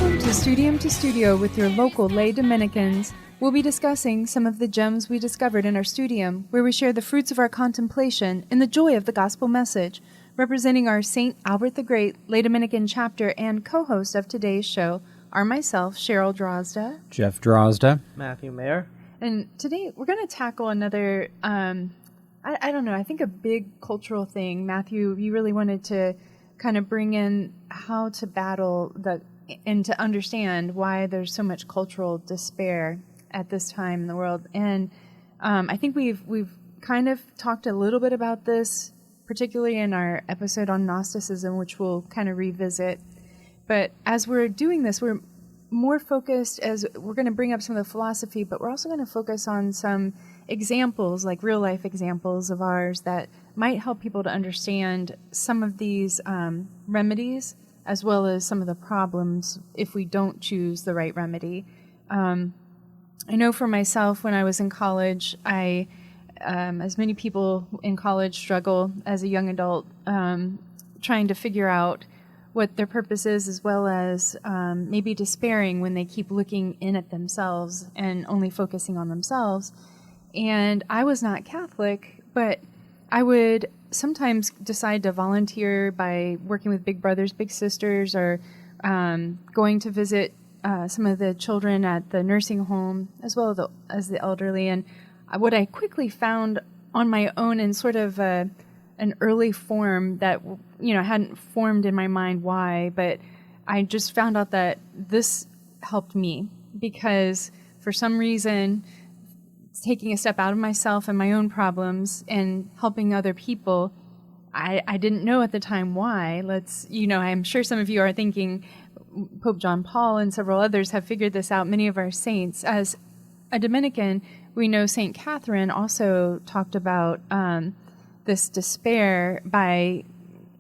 Welcome to Studio with your local lay Dominicans. We'll be discussing some of the gems we discovered in our studium, where we share the fruits of our contemplation and the joy of the gospel message. Representing our St. Albert the Great lay Dominican chapter and co-host of today's show are myself, Cheryl Drozda, Jeff Drozda, Matthew Mayer. And today we're going to tackle another, I don't know, I think a big cultural thing. Matthew, you really wanted to kind of bring in how to battle and to understand why there's so much cultural despair at this time in the world. And I think we've kind of talked a little bit about this, particularly in our episode on Gnosticism, which we'll kind of revisit. But as we're doing this, we're more focused, as we're going to bring up some of the philosophy, but we're also going to focus on some examples, like real life examples of ours that might help people to understand some of these remedies, as well as some of the problems if we don't choose the right remedy. I know for myself, when I was in college, I, as many people in college struggle as a young adult, trying to figure out what their purpose is, as well as maybe despairing when they keep looking in at themselves and only focusing on themselves. And I was not Catholic, but I would sometimes decide to volunteer by working with Big Brothers, Big Sisters, or going to visit some of the children at the nursing home, as well as the elderly. And what I quickly found on my own in sort of an early form that, hadn't formed in my mind why, but I just found out that this helped me because for some reason, taking a step out of myself and my own problems and helping other people, I didn't know at the time why. I'm sure some of you are thinking Pope John Paul and several others have figured this out, many of our saints. As a Dominican, we know St. Catherine also talked about this despair by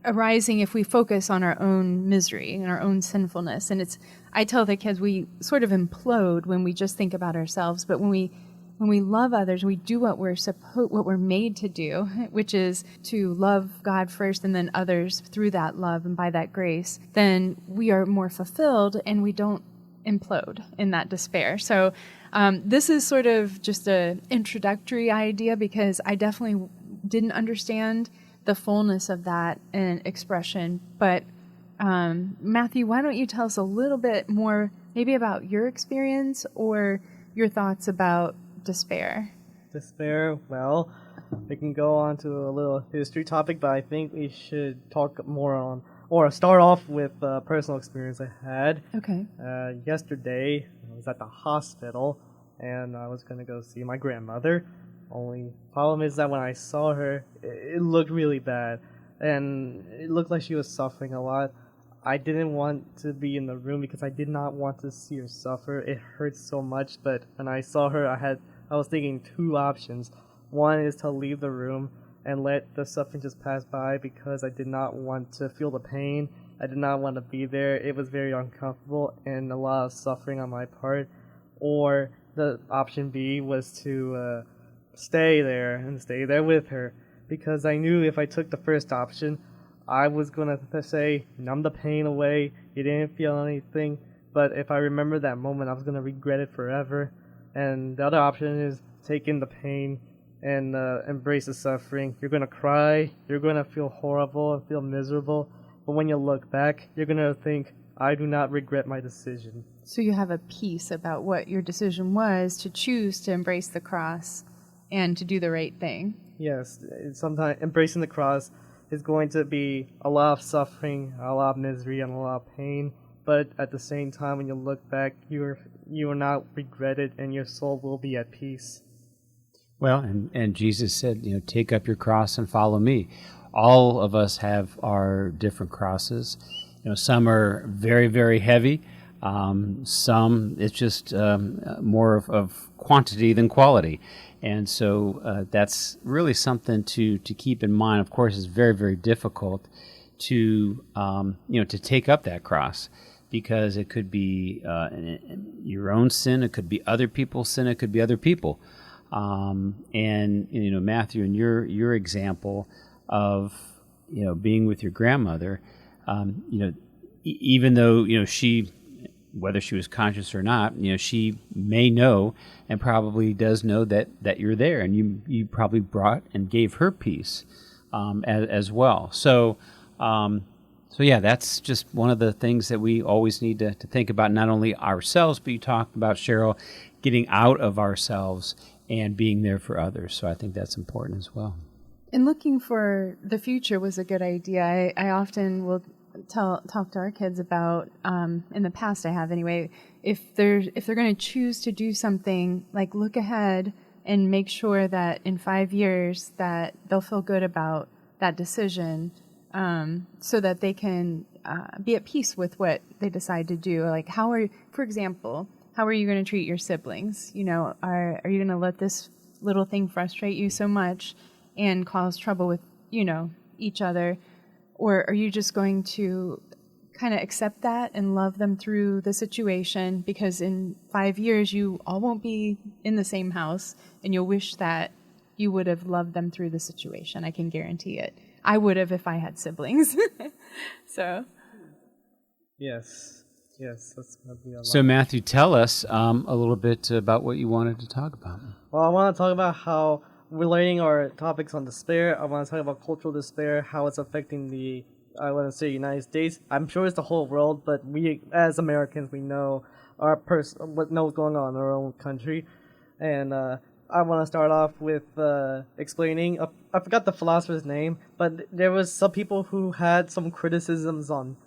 arising if we focus on our own misery and our own sinfulness. And I tell the kids, we sort of implode when we just think about ourselves, but when we love others, we do what we're made to do, which is to love God first and then others through that love and by that grace, then we are more fulfilled and we don't implode in that despair. So this is sort of just an introductory idea because I definitely didn't understand the fullness of that expression. But Matthew, why don't you tell us a little bit more maybe about your experience or your thoughts about despair? Despair, well, we can go on to a little history topic, but I think we should talk more on, or start off with a personal experience I had. Okay. Yesterday, I was at the hospital, and I was going to go see my grandmother. Only problem is that when I saw her, it looked really bad, and it looked like she was suffering a lot. I didn't want to be in the room because I did not want to see her suffer. It hurts so much, but when I saw her, I was thinking two options. One is to leave the room and let the suffering just pass by because I did not want to feel the pain. I did not want to be there. It was very uncomfortable and a lot of suffering on my part. Or the option B was to stay there with her, because I knew if I took the first option, I was going to say, numb the pain away, you didn't feel anything, but if I remember that moment, I was going to regret it forever. And the other option is take in the pain and embrace the suffering. You're going to cry, you're going to feel horrible and feel miserable, but when you look back, you're going to think, I do not regret my decision. So you have a peace about what your decision was to choose to embrace the cross and to do the right thing. Yes, sometimes embracing the cross is going to be a lot of suffering, a lot of misery, and a lot of pain. But at the same time, when you look back, you are not regretted, and your soul will be at peace. Well, and Jesus said, take up your cross and follow me. All of us have our different crosses. Some are very, very heavy. Some, it's just more of quantity than quality. And so that's really something to keep in mind. Of course, it's very, very difficult to take up that cross, because it could be your own sin, it could be other people's sin, it could be other people. And Matthew, in your example of being with your grandmother, even though she whether she was conscious or not, she may know and probably does know that you're there, and you probably brought and gave her peace as well. So yeah, that's just one of the things that we always need to think about, not only ourselves, but you talked about, Cheryl, getting out of ourselves and being there for others. So I think that's important as well. And looking for the future was a good idea. I often will talk to our kids about, in the past I have anyway, if they're going to choose to do something, like look ahead and make sure that in 5 years that they'll feel good about that decision, so that they can be at peace with what they decide to do. Like for example, how are you going to treat your siblings? Are you going to let this little thing frustrate you so much and cause trouble with, each other? Or are you just going to kind of accept that and love them through the situation? Because in 5 years, you all won't be in the same house, and you'll wish that you would have loved them through the situation. I can guarantee it. I would have if I had siblings. So. Yes, that's going to be a lot. So Matthew, tell us a little bit about what you wanted to talk about. Well, I want to talk about how relating our topics on despair. I want to talk about cultural despair, how it's affecting the United States. I'm sure it's the whole world, but we as Americans, we know what knows going on in our own country. And I want to start off with explaining. I forgot the philosopher's name, but there was some people who had some criticisms on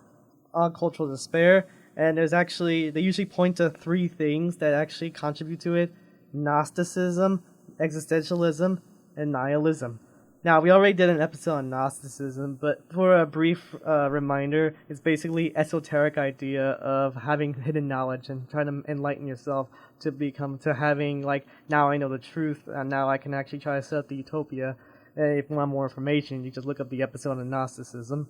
cultural despair. And they usually point to 3 things that actually contribute to it: Gnosticism, existentialism, and nihilism. Now, we already did an episode on Gnosticism, but for a brief reminder, it's basically esoteric idea of having hidden knowledge and trying to enlighten yourself to having, like, now I know the truth, and now I can actually try to set up the utopia. If you want more information, you just look up the episode on Gnosticism.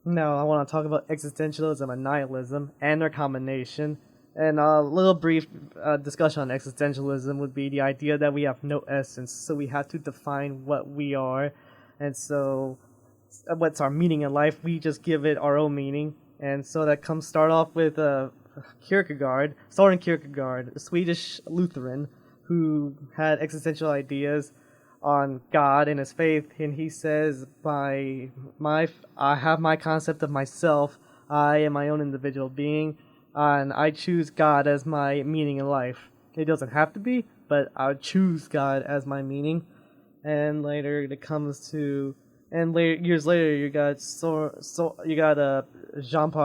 Now, I want to talk about existentialism and nihilism and their combination. And a little brief discussion on existentialism would be the idea that we have no essence, so we have to define what we are. And so, what's our meaning in life? We just give it our own meaning. And so that start off with Soren Kierkegaard, a Swedish Lutheran who had existential ideas on God and his faith, and he says, I have my concept of myself. I am my own individual being, and I choose God as my meaning in life. It doesn't have to be, but I would choose God as my meaning. And later it comes to, years later, you got Jean-Paul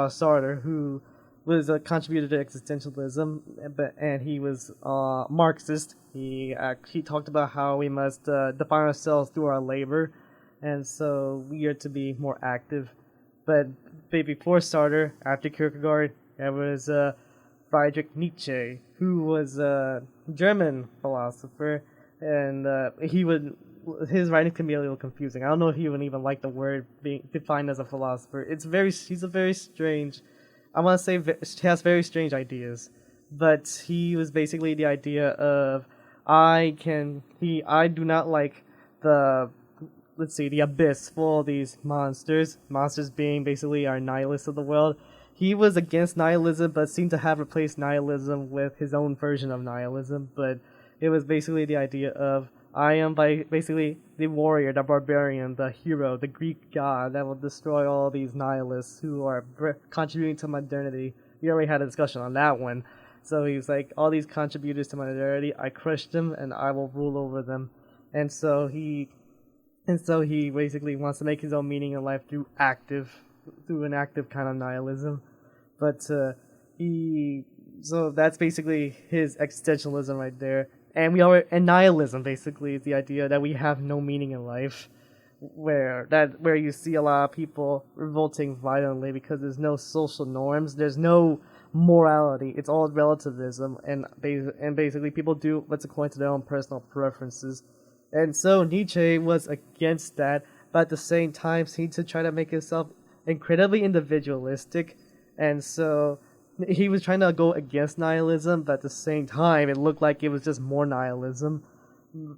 Sartre, who was a contributor to existentialism, and he was Marxist. He talked about how we must define ourselves through our labor, and so we are to be more active. But before Sartre, after Kierkegaard, there was Friedrich Nietzsche, who was a German philosopher, and his writing can be a little confusing. I don't know if he would even like the word being defined as a philosopher. He's a very strange. I want to say he has very strange ideas, but he was basically the idea of I do not like the abyss full of these monsters being basically our nihilists of the world. He was against nihilism, but seemed to have replaced nihilism with his own version of nihilism. But it was basically the idea of I am basically the warrior, the barbarian, the hero, the Greek god that will destroy all these nihilists who are contributing to modernity. We already had a discussion on that one. So he's like, all these contributors to modernity, I crushed them and I will rule over them. And so he basically wants to make his own meaning in life through an active kind of nihilism. But so that's basically his existentialism right there. And nihilism basically is the idea that we have no meaning in life, where you see a lot of people revolting violently because there's no social norms, there's no morality, it's all relativism, and basically people do what's according to their own personal preferences. And so Nietzsche was against that, but at the same time seemed to try to make himself incredibly individualistic, and so he was trying to go against nihilism, but at the same time it looked like it was just more nihilism. And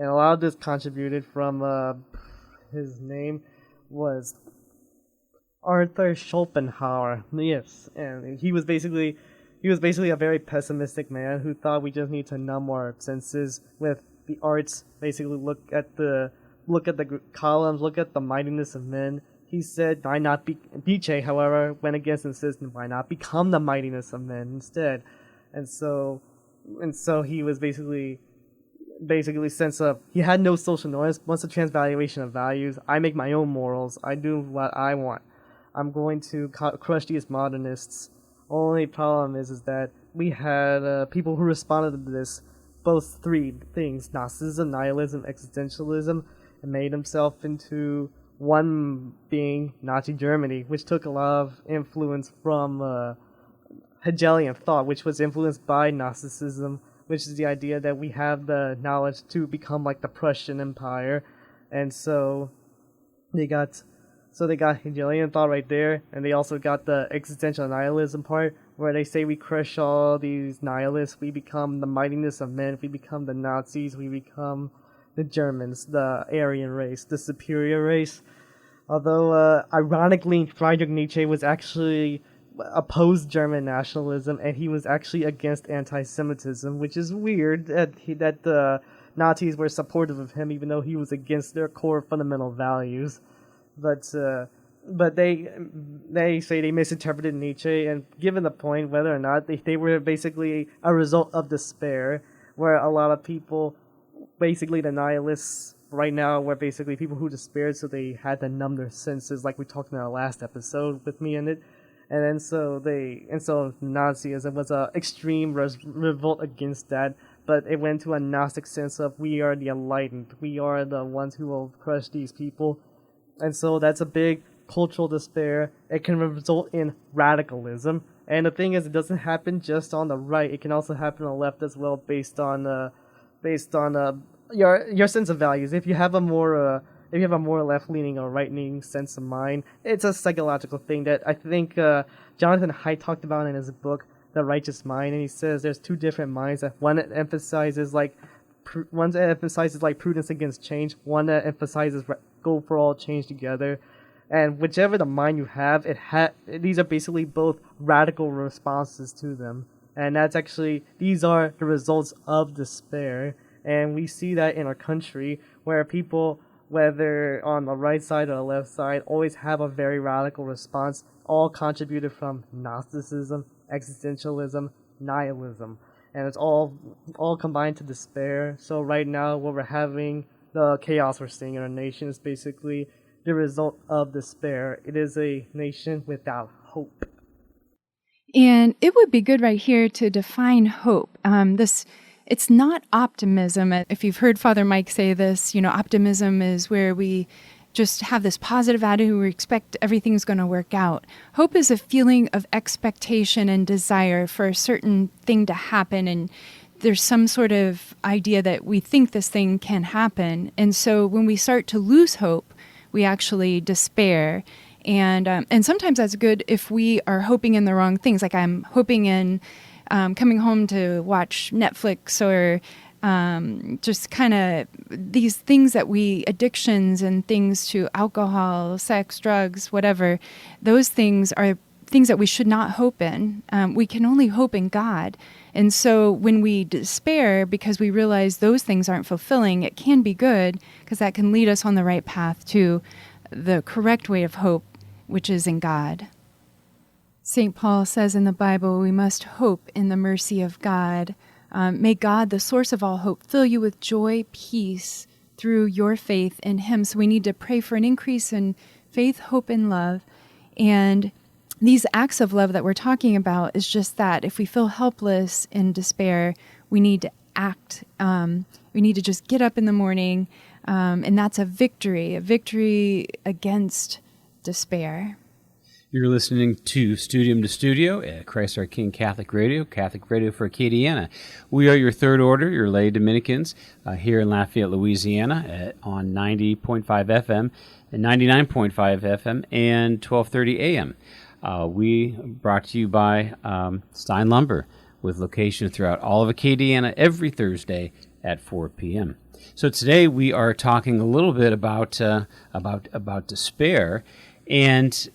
a lot of this contributed from his name was Arthur Schopenhauer. Yes, and he was he was basically a very pessimistic man who thought we just need to numb our senses with the arts. Basically, look at the columns, look at the mightiness of men. He said, "Why not be?" Nietzsche, however, went against insisting, "Why not become the mightiness of men instead?" And so he was basically sense of he had no social norms. Once the transvaluation of values, I make my own morals. I do what I want. I'm going to crush these modernists. Only problem is that we had people who responded to this, both three things: Gnosticism, nihilism, existentialism, and made himself into one being, Nazi Germany, which took a lot of influence from Hegelian thought, which was influenced by Gnosticism, which is the idea that we have the knowledge to become like the Prussian Empire. And so they got Hegelian thought right there, and they also got the existential nihilism part, where they say we crush all these nihilists, we become the mightiness of men, we become the Nazis, we become the Germans, the Aryan race, the superior race. Although, ironically, Friedrich Nietzsche was actually opposed German nationalism, and he was actually against anti-Semitism, which is weird that the Nazis were supportive of him, even though he was against their core fundamental values. But they say they misinterpreted Nietzsche, and given the point whether or not they were basically a result of despair, where a lot of people, basically the nihilists right now, were basically people who despaired, so they had to numb their senses, like we talked in our last episode with me in it. And so Nazism was an extreme revolt against that, but it went to a Gnostic sense of we are the enlightened, we are the ones who will crush these people. And so that's a big cultural despair. It can result in radicalism. And the thing is, it doesn't happen just on the right. It can also happen on the left as well, based on your sense of values. If you have a more left-leaning or right-leaning sense of mind, it's a psychological thing that I think Jonathan Haidt talked about in his book, The Righteous Mind, and he says there's two different minds. One that emphasizes prudence against change. One that emphasizes go for all, change together. And whichever the mind you have, these are basically both radical responses to them. And these are the results of despair. And we see that in our country, where people, whether on the right side or the left side, always have a very radical response, all contributed from Gnosticism, existentialism, nihilism. And it's all combined to despair. So right now, what we're having, the chaos we're seeing in our nation, is basically the result of despair. It is a nation without hope. And it would be good right here to define hope. It's not optimism. If you've heard Father Mike say this, optimism is where we just have this positive attitude, we expect everything's going to work out. Hope is a feeling of expectation and desire for a certain thing to happen, and there's some sort of idea that we think this thing can happen. And so when we start to lose hope, we actually despair. And sometimes that's good if we are hoping in the wrong things. Like I'm hoping in coming home to watch Netflix, or just kind of these things addictions and things to alcohol, sex, drugs, whatever. Those things are things that we should not hope in. We can only hope in God. And so when we despair because we realize those things aren't fulfilling, it can be good, because that can lead us on the right path to the correct way of hope, which is in God. St. Paul says in the Bible, we must hope in the mercy of God. May God, the source of all hope, fill you with joy, peace through your faith in Him. So we need to pray for an increase in faith, hope, and love. And these acts of love that we're talking about is just that. If we feel helpless in despair, we need to act. We need to just get up in the morning, and that's a victory against despair. You're listening to Studium to Studio at Christ Our King Catholic Radio for Acadiana. We are your third order, your lay Dominicans, here in Lafayette, Louisiana, on 90.5 FM and 99.5 FM and 1230 AM. We brought to you by Stein Lumber, with location throughout all of Acadiana every Thursday at 4 p.m. So today we are talking a little bit about despair, and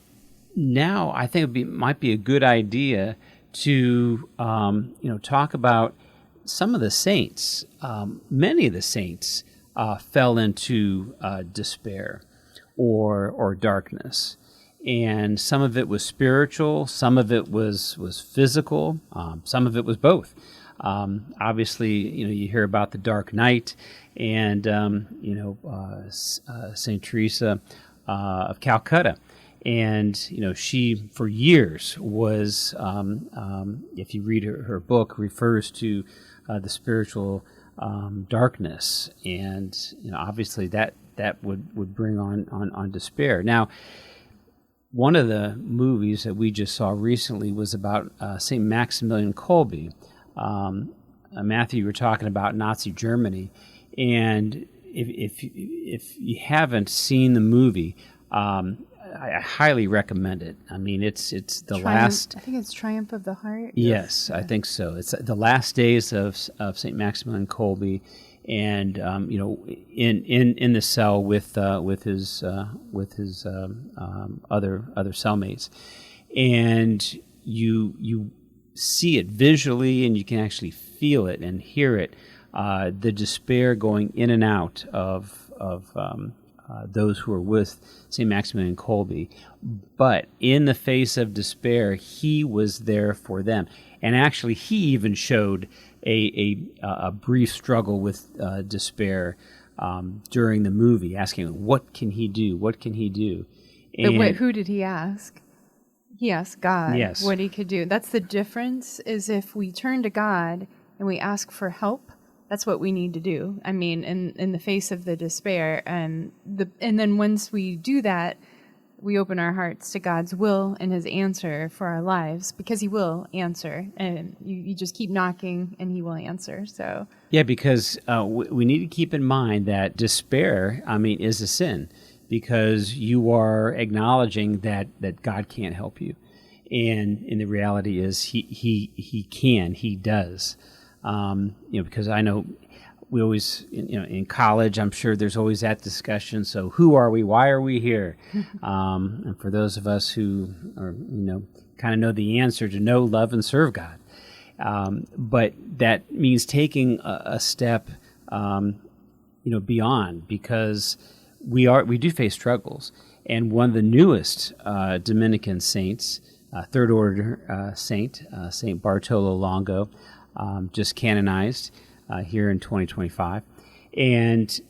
now I think might be a good idea to talk about some of the saints. Many of the saints fell into despair or darkness, and some of it was spiritual, some of it was physical, some of it was both. Obviously, you hear about the Dark Night, and Saint Teresa of Calcutta, and she for years was, if you read her book, refers to the spiritual darkness, and obviously that would bring on despair. Now, one of the movies that we just saw recently was about St. Maximilian Kolbe. Matthew, you were talking about Nazi Germany, and if you haven't seen the movie, I highly recommend it. I mean, it's the last. I think it's Triumph of the Heart. Yes, I think so. It's the last days of St. Maximilian Kolbe, and in the cell with his other cellmates, and you see it visually, and you can actually feel it and hear it. The despair going in and out of those who are with St. Maximilian Kolbe. But in the face of despair, he was there for them. And actually, he even showed a brief struggle with despair during the movie, asking, what can he do? What can he do? But wait, who did he ask? He asked God what he could do. That's the difference, is if we turn to God and we ask for help, that's what we need to do. I mean, in the face of the despair, and then once we do that, we open our hearts to God's will and His answer for our lives, because He will answer, and you just keep knocking, and He will answer. So yeah, because we need to keep in mind that despair, is a sin, because you are acknowledging that God can't help you, and the reality is He can, He does. Because I know we always, in college, I'm sure there's always that discussion. So who are we? Why are we here? And for those of us who are, kind of know the answer, to know, love, and serve God. But that means taking a step, beyond, because we do face struggles. And one of the newest Dominican saints, third order saint, Saint Bartolo Longo, just canonized here in 2025, and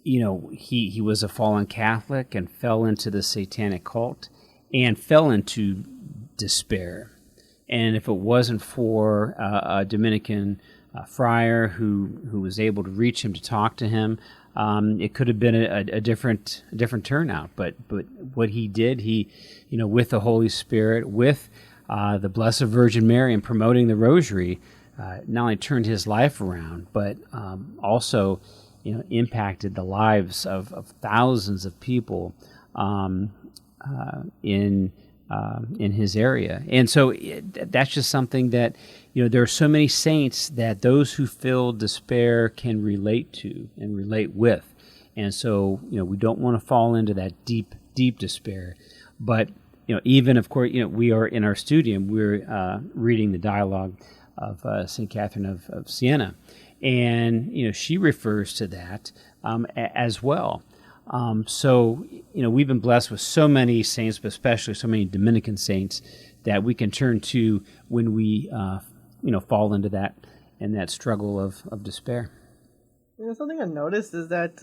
he was a fallen Catholic and fell into the satanic cult and fell into despair. And if it wasn't for a Dominican friar who was able to reach him, to talk to him, it could have been a different turnout. But what he did, he with the Holy Spirit, with the Blessed Virgin Mary, and promoting the Rosary, not only turned his life around, but also, impacted the lives of thousands of people in his area. And so that's just something that, there are so many saints that those who feel despair can relate to and relate with. And so, we don't want to fall into that deep despair. But, even, of course, we are in our studium, we're reading the dialogue of St. Catherine of Siena, and she refers to that as well. So we've been blessed with so many saints, but especially so many Dominican saints that we can turn to when we fall into that struggle of despair. Something I noticed is that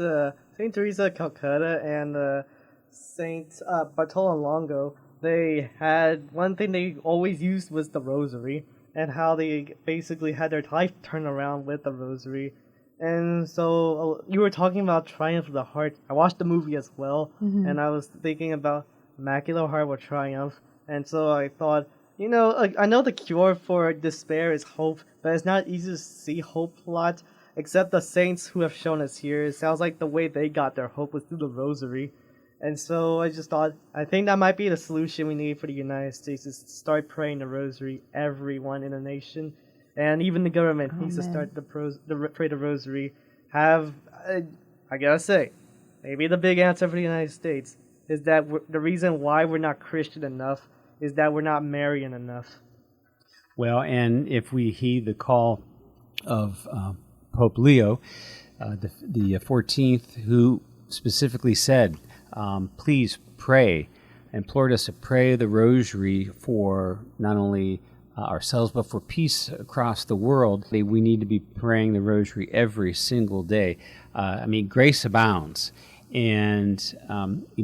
Saint Teresa of Calcutta and Saint Bartolo Longo, they had one thing they always used was the Rosary, and how they basically had their life turned around with the Rosary. And so you were talking about Triumph of the Heart. I watched the movie as well, and I was thinking about Immaculate Heart will triumph. And so I thought, I know the cure for despair is hope, but it's not easy to see hope a lot, except the saints who have shown us here. It sounds like the way they got their hope was through the Rosary. And so I just thought, I think that might be the solution we need for the United States, is to start praying the Rosary, everyone in the nation. And even the government needs to start to pray the Rosary. I gotta say, maybe the big answer for the United States is that the reason why we're not Christian enough is that we're not Marian enough. Well, and if we heed the call of Pope Leo, the 14th, who specifically said, please pray, implored us to pray the rosary for not only ourselves, but for peace across the world. We need to be praying the rosary every single day. Grace abounds. And,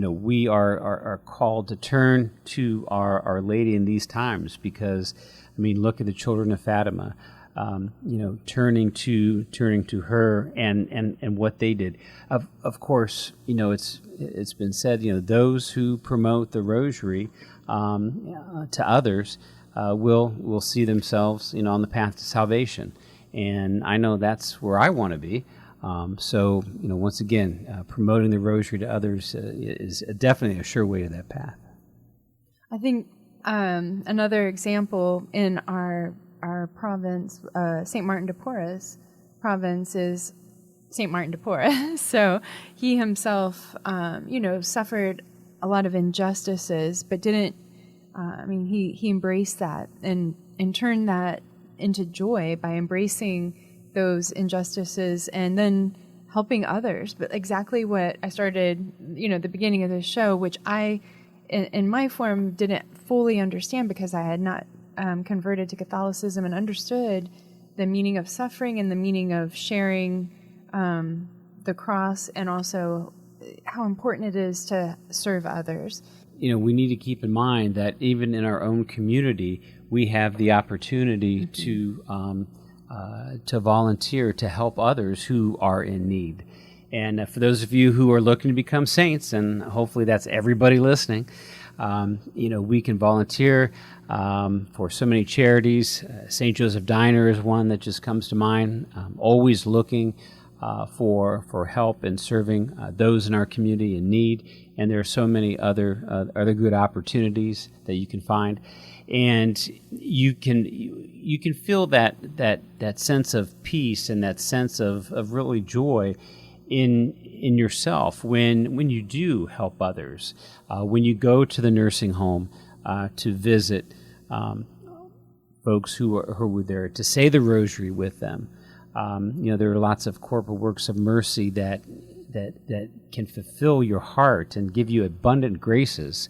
we are called to turn to Our Lady in these times because, look at the children of Fatima, turning to her and what they did. Of course, it's been said, those who promote the rosary to others will see themselves, on the path to salvation. And I know that's where I want to be. So, once again, promoting the rosary to others is definitely a sure way to that path. I think another example in our province, St. Martin de Porres province, is St. Martin de Porres. So he himself, suffered a lot of injustices, but didn't, he embraced that and turned that into joy by embracing those injustices and then helping others. But exactly what I started, the beginning of this show, which I, in my form, didn't fully understand because I had not converted to Catholicism and understood the meaning of suffering and the meaning of sharing the cross, and also how important it is to serve others. We need to keep in mind that even in our own community, we have the opportunity to volunteer to help others who are in need. And for those of you who are looking to become saints, and hopefully that's everybody listening, we can volunteer for so many charities. St. Joseph Diner is one that just comes to mind. Always looking for help and serving those in our community in need. And there are so many other good opportunities that you can find. And you can feel that sense of peace and that sense of really joy in yourself when you do help others, when you go to the nursing home to visit folks who are there, to say the rosary with them. There are lots of corporal works of mercy that can fulfill your heart and give you abundant graces.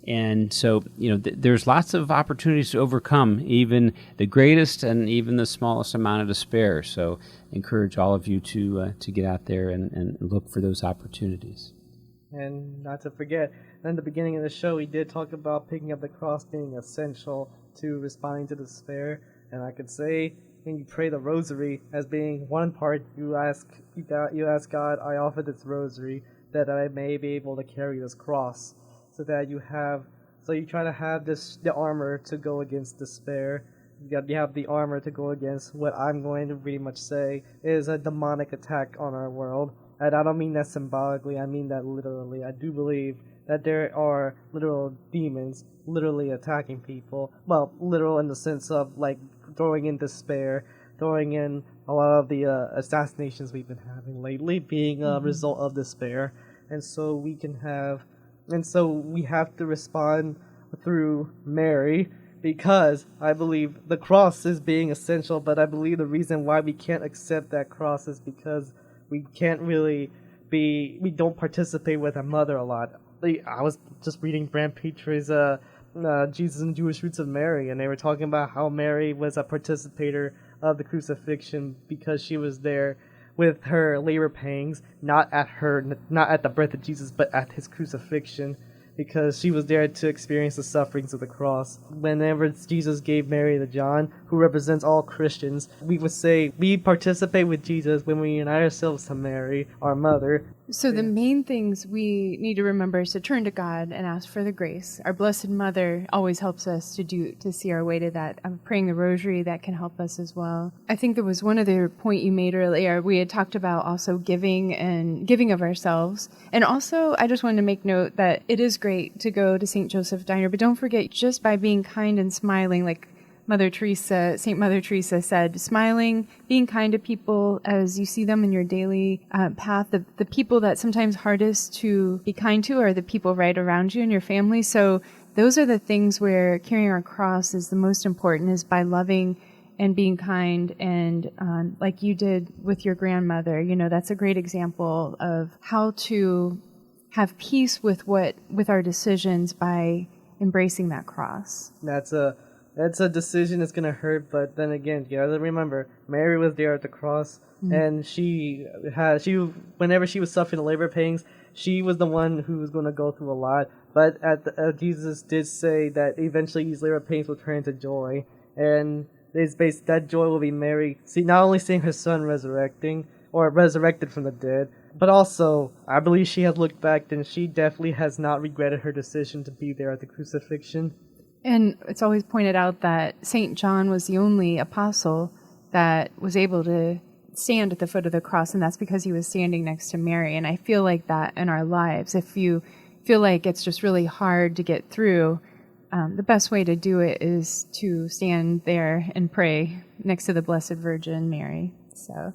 And so, there's lots of opportunities to overcome even the greatest and even the smallest amount of despair. So encourage all of you to get out there and look for those opportunities. And not to forget, in the beginning of the show, we did talk about picking up the cross being essential to responding to despair. And I could say, when you pray the rosary as being one part, you ask God, I offer this rosary that I may be able to carry this cross. So you try to have the armor to go against despair. You have the armor to go against what I'm going to pretty much say is a demonic attack on our world. And I don't mean that symbolically, I mean that literally. I do believe that there are literal demons literally attacking people. Well, literal in the sense of like throwing in despair, throwing in a lot of the assassinations we've been having lately being a result of despair. And so we have to respond through Mary, because I believe the cross is being essential, but I believe the reason why we can't accept that cross is because we don't participate with our mother a lot. I was just reading Brand Petrie's Jesus and Jewish Roots of Mary, and they were talking about how Mary was a participator of the crucifixion because she was there with her labor pangs, not at the birth of Jesus, but at his crucifixion, because she was there to experience the sufferings of the cross. Whenever Jesus gave Mary to John, who represents all Christians, we would say we participate with Jesus when we unite ourselves to Mary, our mother. So the main things we need to remember is to turn to God and ask for the grace. Our Blessed Mother always helps us to see our way to that. Praying the rosary, that can help us as well. I think there was one other point you made earlier. We had talked about also giving of ourselves. And also, I just wanted to make note that it is great to go to St. Joseph Diner, but don't forget, just by being kind and smiling, like St. Mother Teresa said, smiling, being kind to people as you see them in your daily path. The people that sometimes hardest to be kind to are the people right around you and your family. So those are the things where carrying our cross is the most important, is by loving and being kind, and like you did with your grandmother. That's a great example of how to have peace with our decisions by embracing that cross. That's a decision that's gonna hurt, but then again, you gotta remember, Mary was there at the cross, and she whenever she was suffering labor pains, she was the one who was gonna go through a lot. But Jesus did say that eventually these labor pains will turn into joy, and that joy will be Mary not only seeing her son resurrected from the dead, but also I believe she has looked back and she definitely has not regretted her decision to be there at the crucifixion. And it's always pointed out that St. John was the only apostle that was able to stand at the foot of the cross, and that's because he was standing next to Mary. And I feel like that in our lives. If you feel like it's just really hard to get through, the best way to do it is to stand there and pray next to the Blessed Virgin Mary. So.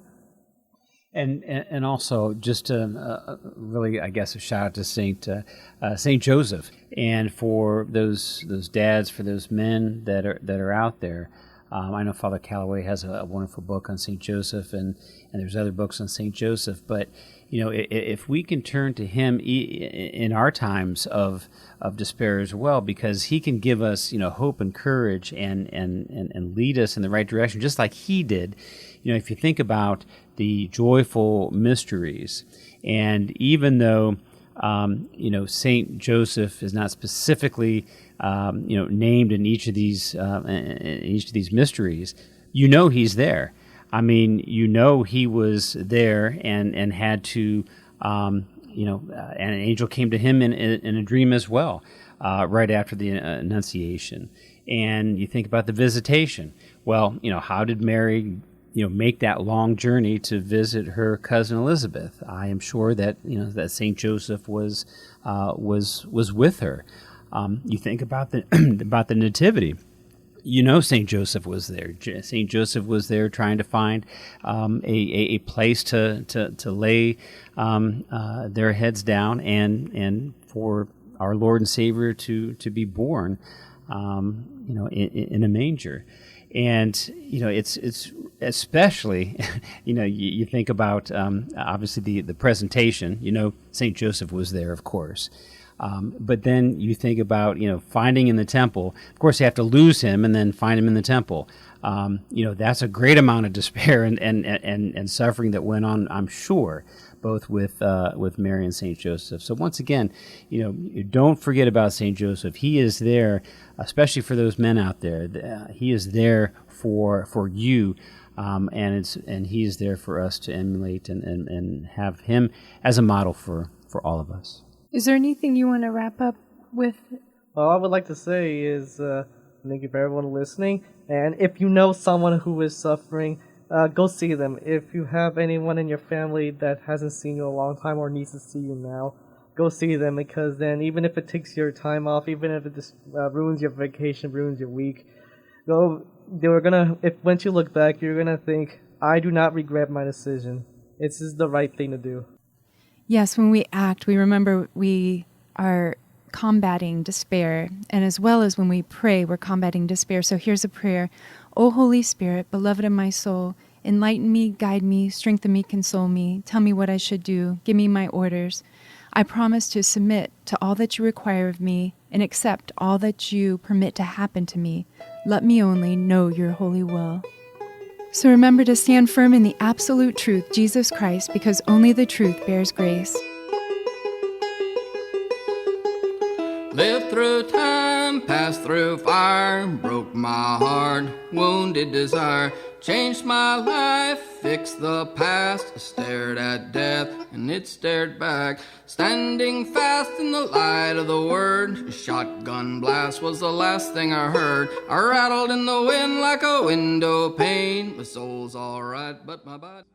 And also just really, I guess, a shout out to Saint Joseph, and for those dads, for those men that are out there. I know Father Calloway has a wonderful book on Saint Joseph, and there's other books on Saint Joseph. But if we can turn to him in our times of despair as well, because he can give us hope and courage and lead us in the right direction, just like he did. If you think about the joyful mysteries, and even though Saint Joseph is not specifically named in each of these mysteries, he's there. I mean, he was there and had to, and an angel came to him in a dream as well, right after the Annunciation. And you think about the visitation. Well, how did Mary make that long journey to visit her cousin Elizabeth? I am sure that that Saint Joseph was with her. You think about the Nativity. Saint Joseph was there. Saint Joseph was there trying to find a place to lay their heads down, and for our Lord and Savior to be born, in a manger. And it's especially you think about obviously the presentation. Saint Joseph was there, of course, but then you think about finding in the temple. Of course, you have to lose him and then find him in the temple. That's a great amount of despair and suffering that went on, I'm sure, both with Mary and Saint Joseph. So once again, don't forget about Saint Joseph. He is there, especially for those men out there. He is there for you, and he is there for us to emulate and have him as a model for all of us. Is there anything you want to wrap up with? All I would like to say is thank you for everyone listening. And if you know someone who is suffering, go see them. If you have anyone in your family that hasn't seen you in a long time or needs to see you now, go see them, because then even if it takes your time off, even if it just ruins your vacation, ruins your week, once you look back, you're gonna think, I do not regret my decision. This is the right thing to do. Yes, when we act, we remember we are combating despair, and as well as when we pray, we're combating despair. So here's a prayer. O Holy Spirit, beloved of my soul, enlighten me, guide me, strengthen me, console me, tell me what I should do, give me my orders. I promise to submit to all that you require of me and accept all that you permit to happen to me. Let me only know your holy will. So remember to stand firm in the absolute truth, Jesus Christ, because only the truth bears grace. Lived through time, passed through fire, broke my heart, wounded desire, changed my life, fixed the past, stared at death and it stared back, standing fast in the light of the word. A shotgun blast was the last thing I heard. I rattled in the wind like a window pane. My soul's alright, but my body...